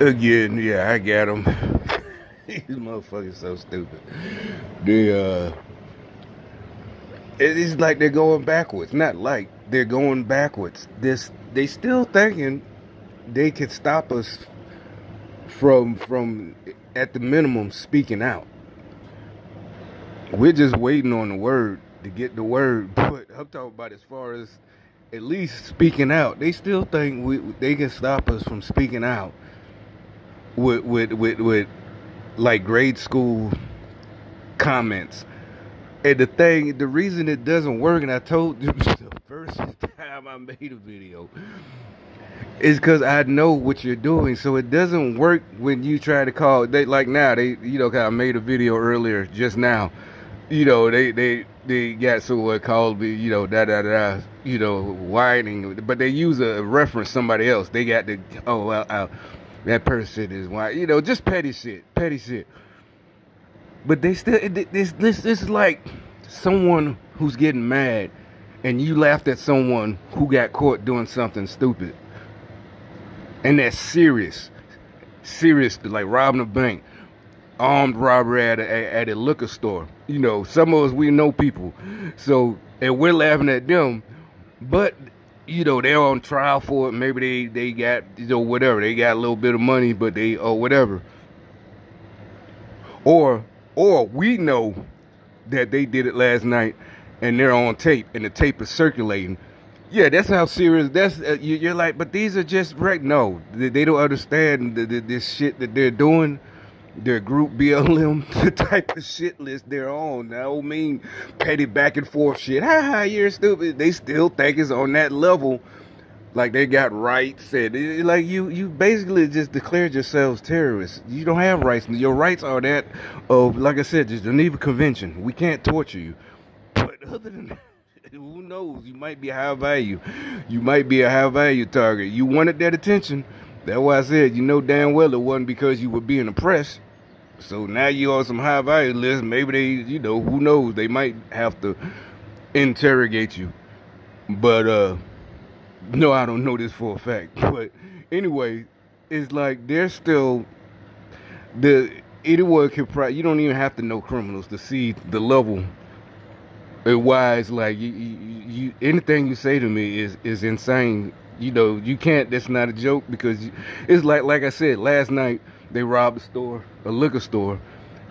Again, yeah, I got them. These motherfuckers so stupid. They it's like they're going backwards. Not like they're going backwards. They still thinking they can stop us from at the minimum speaking out. We're just waiting on the word to get the word. But I'm talking about as far as at least speaking out. They still think they can stop us from speaking out with like grade school comments. And the reason it doesn't work, and I told you the first time I made a video, is because I know what you're doing. So it doesn't work when you try to call. They like now they I made a video earlier just now. They got someone called me whining, but they use a reference somebody else. They got the that person is white, just petty shit. But they still, this is like someone who's getting mad and you laughed at someone who got caught doing something stupid. And that's serious, like robbing a bank, armed robbery at a liquor store. Some of us, we know people. So, and we're laughing at them, but, they're on trial for it. Maybe they got, whatever. They got a little bit of money, but whatever. Or we know that they did it last night and they're on tape and the tape is circulating. Yeah, that's how serious. That's you're like, but these are just right. No, they don't understand this shit that they're doing. Their group BLM, the type of shit list they're on. I don't mean petty back and forth shit. Ha, you're stupid. They still think it's on that level. Like they got rights, and like you basically just declared yourselves terrorists. You don't have rights. Your rights are that of, like I said, the Geneva Convention. We can't torture you. But other than that, who knows? You might be high value. You might be a high value target. You wanted that attention. That's why I said, damn well it wasn't because you were being oppressed. So now you're on some high value list. Maybe they, who knows? They might have to interrogate you. But no, I don't know this for a fact. But anyway, it's like they're still anyone can probably, you don't even have to know criminals to see the level. And why it's like you anything you say to me is insane. You can't. That's not a joke, because it's like I said last night. They robbed a liquor store.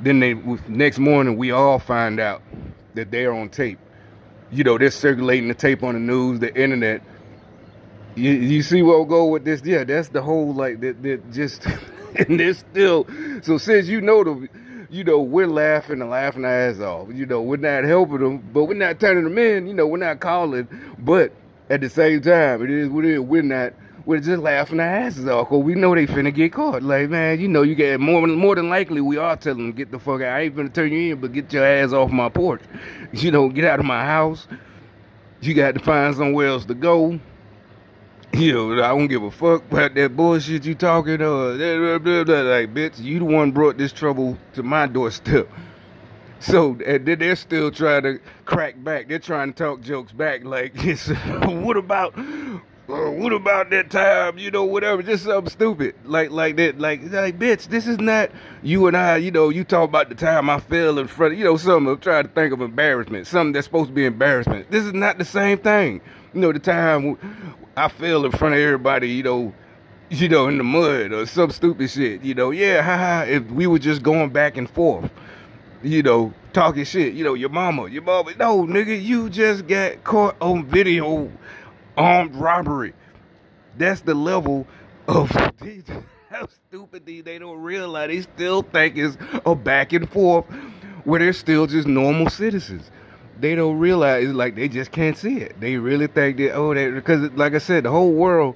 Then next morning we all find out that they're on tape. They're circulating the tape on the news, the internet. You see where we'll go with this? Yeah, that's the whole, like, that just, and they're still, so since we're laughing our ass off. We're not helping them, but we're not turning them in. We're not calling, but at the same time, it is what it is. We're just laughing our asses off, because we know they finna get caught. Like, man, you get more than likely we are telling them, get the fuck out. I ain't finna turn you in, but get your ass off my porch. Get out of my house. You got to find somewhere else to go. I don't give a fuck about that bullshit you talking. Like, bitch, you the one brought this trouble to my doorstep. So and then they're still trying to crack back. They're trying to talk jokes back. Like, what about that time? Whatever. Just something stupid. Like that. Like, bitch, this is not you and I. You talk about the time I fell in front of, something. I'm trying to think of embarrassment. Something that's supposed to be embarrassment. This is not the same thing. The time I fell in front of everybody, in the mud or some stupid shit, yeah, haha, if we were just going back and forth, talking shit, your mama, no, nigga, you just got caught on video, armed robbery. That's the level of how stupid they don't realize. They still think it's a back and forth where they're still just normal citizens. They don't realize, it's like they just can't see it. They really think that, because like I said, the whole world,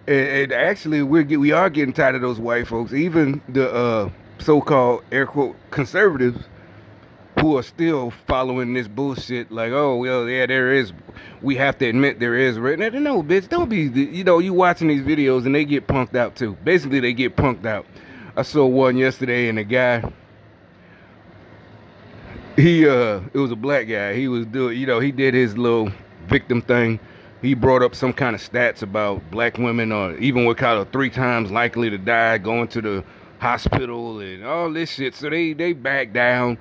and actually we are getting tired of those white folks, even the so-called air quote conservatives, who are still following this bullshit. Like, oh well, yeah, we have to admit there is. No, bitch, don't be. You watching these videos and they get punked out too. Basically, they get punked out. I saw one yesterday, and the guy. It was a black guy. He was doing, he did his little victim thing. he brought up some kind of stats about black women, or even what kind of 3 times likely to die going to the hospital and all this shit. So they backed down.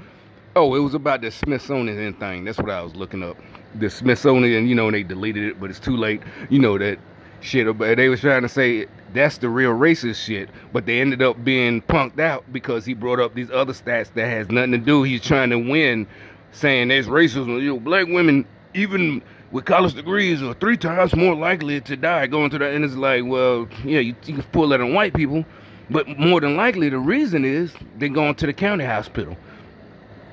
Oh, it was about the Smithsonian thing. That's what I was looking up. The Smithsonian, they deleted it, but it's too late. That shit. They was trying to say that's the real racist shit, but they ended up being punked out because he brought up these other stats that has nothing to do. He's trying to win, saying there's racism. Black women, even with college degrees, are 3 times more likely to die going to that. And it's like, well, yeah, you can pull that on white people, but more than likely the reason is they're going to the county hospital.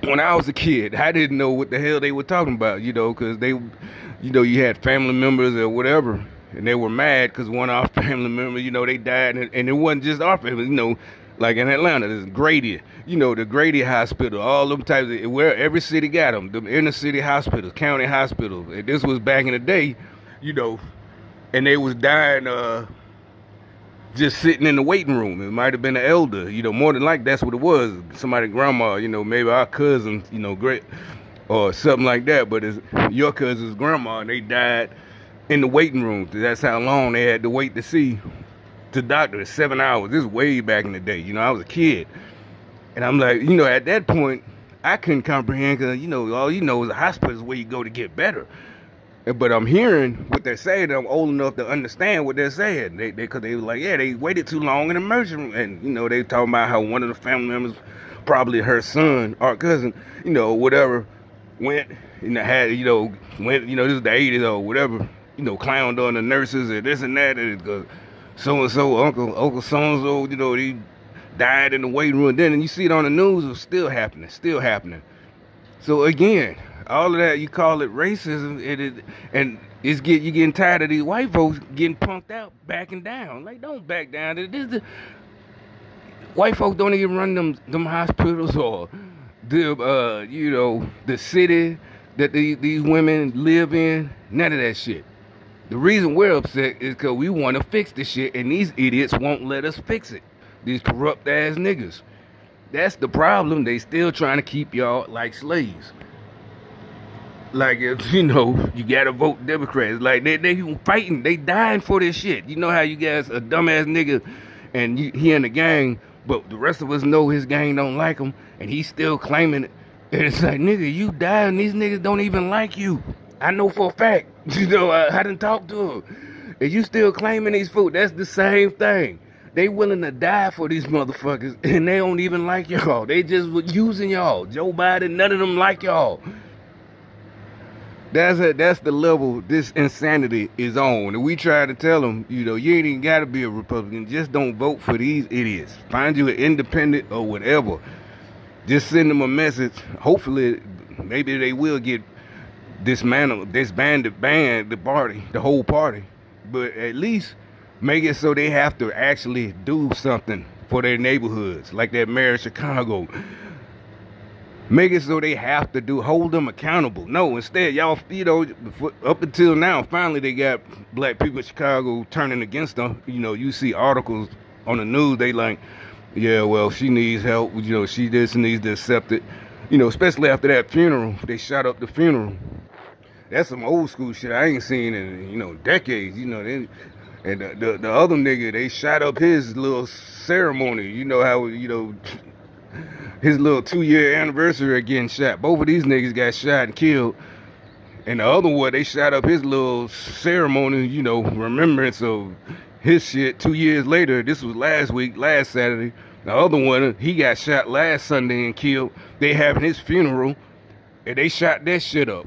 When I was a kid, I didn't know what the hell they were talking about, because they, you had family members or whatever, and they were mad because one of our family members, they died, and it wasn't just our family, like in Atlanta, there's Grady, the Grady Hospital, all them types of, where every city got them, the inner city hospitals, county hospitals, and this was back in the day, and they was dying, just sitting in the waiting room. It might have been an elder, more than like that's what it was. Somebody, grandma, maybe our cousin, great, or something like that. But it's your cousin's grandma, and they died in the waiting room. That's how long they had to wait to see the doctor. 7 hours. This is way back in the day. I was a kid, and I'm like, at that point, I couldn't comprehend because all you know is a hospital is where you go to get better. But I'm hearing what they're saying. I'm old enough to understand what they're saying. Because they were like, yeah, they waited too long in the emergency room. And, they talking about how one of the family members, probably her son or cousin, whatever, went, had, went, this is the 80s or whatever, clowned on the nurses and this and that. And so-and-so, Uncle so-and-so, he died in the waiting room. Then and you see it on the news, it's still happening. So, again, all of that, you call it racism, you're getting tired of these white folks getting punked out, backing down. Like, don't back down. White folks don't even run them hospitals or the city that these women live in. None of that shit. The reason we're upset is because we want to fix this shit, and these idiots won't let us fix it. These corrupt ass niggas. That's the problem. They still trying to keep y'all like slaves. Like, you gotta vote Democrats. Like, they fighting, they dying for this shit. You know how you guys, a dumbass nigga, and he in the gang, but the rest of us know his gang don't like him, and he's still claiming it. And it's like, nigga, you die, and these niggas don't even like you. I know for a fact. I done talked to them. And you still claiming these food. That's the same thing. They willing to die for these motherfuckers, and they don't even like y'all. They just using y'all. Joe Biden, none of them like y'all. That's the level this insanity is on. And we try to tell them, you ain't even got to be a Republican. Just don't vote for these idiots. Find you an independent or whatever. Just send them a message. Hopefully, maybe they will get dismantled, disbanded, banned the party, the whole party. But at least make it so they have to actually do something for their neighborhoods, like that mayor of Chicago. Make it so they have to hold them accountable. No, instead, y'all, up until now, finally they got black people in Chicago turning against them. You see articles on the news, they like, yeah, well, she needs help. She just needs to accept it. Especially after that funeral, they shot up the funeral. That's some old school shit I ain't seen in, decades. And the other nigga, they shot up his little ceremony. You know how, his little 2-year anniversary of getting shot. Both of these niggas got shot and killed. And the other one, they shot up his little ceremony, remembrance of his shit 2 years later. This was last Saturday. The other one, he got shot last Sunday and killed. They having his funeral, and they shot that shit up.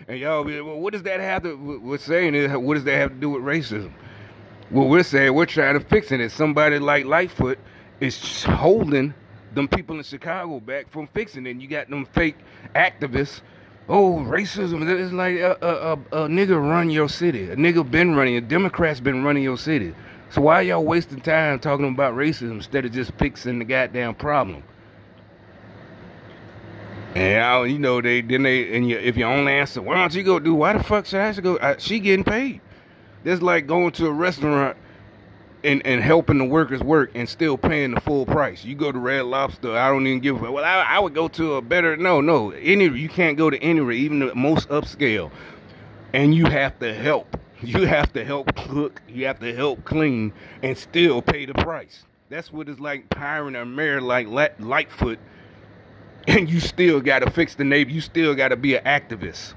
And y'all be, well, what does that have to, we're saying is, what does that have to do with racism? Well, we're saying we're trying to fix it. Somebody like Lightfoot is holding them people in Chicago back from fixing it. And you got them fake activists. Oh, racism. It's like a nigga run your city. A nigga been running. A Democrat's been running your city. So why y'all wasting time talking about racism instead of just fixing the goddamn problem? And if your only answer, why don't you go do? Why the fuck should I go? She getting paid. That's like going to a restaurant and helping the workers work and still paying the full price. You go to Red Lobster, I don't even give a, well, I would go to a better, no, you can't go to any, even the most upscale. and you have to help. You have to help cook, you have to help clean, and still pay the price. That's what it's like hiring a mayor like Lightfoot, and you still got to fix the neighbor. You still got to be an activist.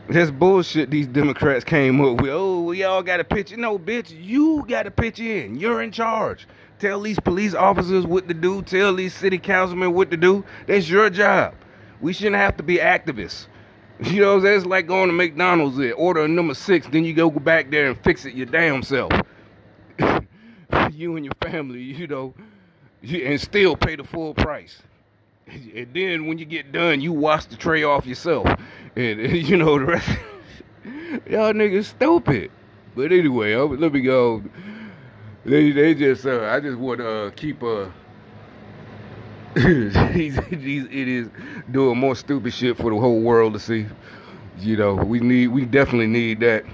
That's bullshit these Democrats came up with. Oh, we all got to pitch in. No, bitch, you got to pitch in. You're in charge. Tell these police officers what to do. Tell these city councilmen what to do. That's your job. We shouldn't have to be activists. You know, that's like going to McDonald's and order a number 6, then you go back there and fix it your damn self. You and your family, you know, and still pay the full price. And then when you get done, you wash the tray off yourself. And you know, the rest, y'all niggas stupid. But anyway, let me go. They just, I just want to keep, these idiots doing more stupid shit for the whole world to see. You know, we definitely need that.